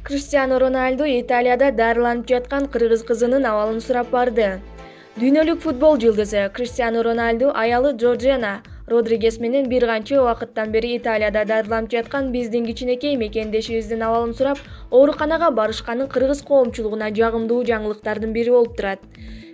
Криштиану Роналду Италияда дарыланып жаткан кыргыз кызынын абалын сурап барды. Дүйнөлүк футбол жылдызы Криштиану Роналду аялы Джорджена Родригес менен бир канча убакыттан бери Италияда дарыланып жаткан биздин кичинекей мекендешибиздин абалын сурап, ооруканага барышканы кыргыз коомчулугуна жагымдуу жаңылыктардын бири болуп турат.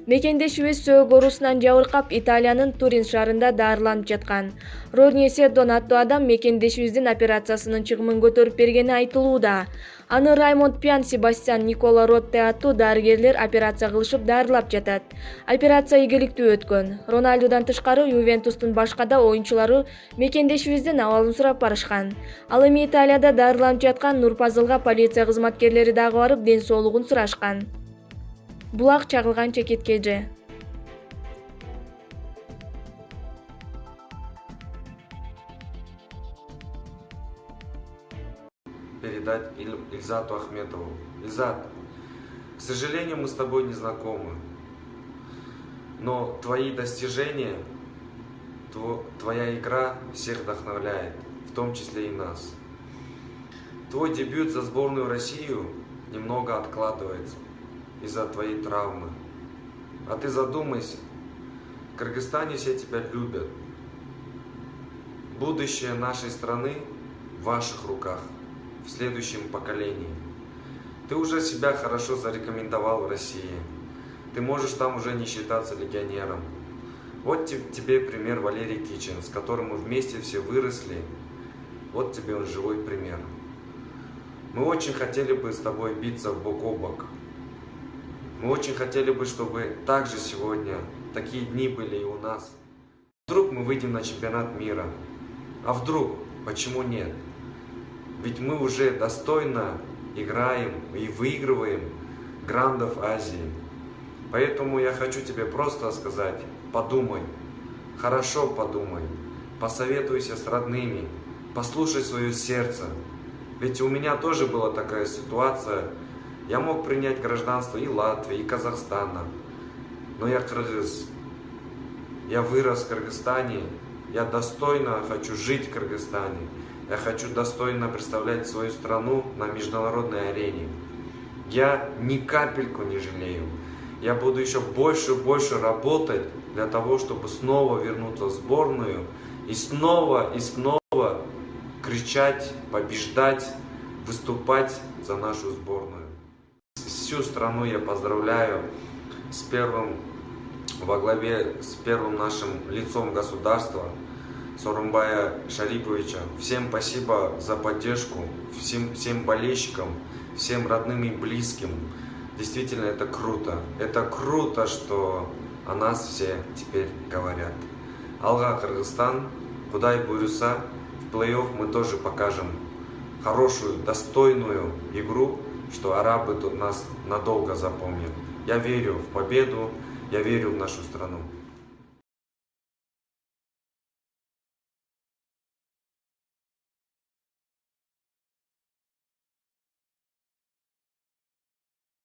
Мекендешибиз сөөгү оорусунан жабыркап Италиянын Турин шаарында дарыланып жаткан. Роньесе Донатто адам мекендешибиздин операциясынын чыгымын көтөрүп бергени айтылууда. Аны Раймонд Пьян, Себастьян Никола Ротте аттуу дарыгерлер операция кылышып дарылап жатат. Операция ийгиликтүү өткөн. Роналдудан тышкары Ювентустун башка да оюнчулары мекендешибиздин абалын сурап барышкан. Ал эми Италияда дарыланып жаткан Нурпазылга полиция кызматкерлери дагы барып ден соолугун сурашкан. Булак чагылган чекиткеже. Передать Ильзату Ахметову. Ильзат, к сожалению, мы с тобой не знакомы, но твои достижения, твоя игра всех вдохновляет, в том числе и нас. Твой дебют за сборную Россию немного откладывается из-за твоей травмы. А ты задумайся, в Кыргызстане все тебя любят. Будущее нашей страны в ваших руках, в следующем поколении. Ты уже себя хорошо зарекомендовал в России. Ты можешь там уже не считаться легионером. Вот тебе пример Валерий Кичин, с которым мы вместе все выросли. Вот тебе он живой пример. Мы очень хотели бы с тобой биться бок о бок. Мы очень хотели бы, чтобы также сегодня такие дни были и у нас. Вдруг мы выйдем на чемпионат мира. А вдруг? Почему нет? Ведь мы уже достойно играем и выигрываем грандов Азии. Поэтому я хочу тебе просто сказать, подумай, хорошо подумай, посоветуйся с родными, послушай свое сердце. Ведь у меня тоже была такая ситуация. Я мог принять гражданство и Латвии, и Казахстана, но я кыргыз. Я вырос в Кыргызстане, я достойно хочу жить в Кыргызстане. Я хочу достойно представлять свою страну на международной арене. Я ни капельку не жалею. Я буду еще больше и больше работать для того, чтобы снова вернуться в сборную и снова кричать, побеждать, выступать за нашу сборную. Всю страну я поздравляю с первым нашим лицом государства, Сооронбая Шариповича. Всем спасибо за поддержку, всем болельщикам, всем родным и близким. Действительно, это круто. Это круто, что о нас все теперь говорят. Алга Кыргызстан, Кудай буйруса, в плей-офф мы тоже покажем хорошую, достойную игру, что арабы тут нас надолго запомнят. Я верю в победу, я верю в нашу страну.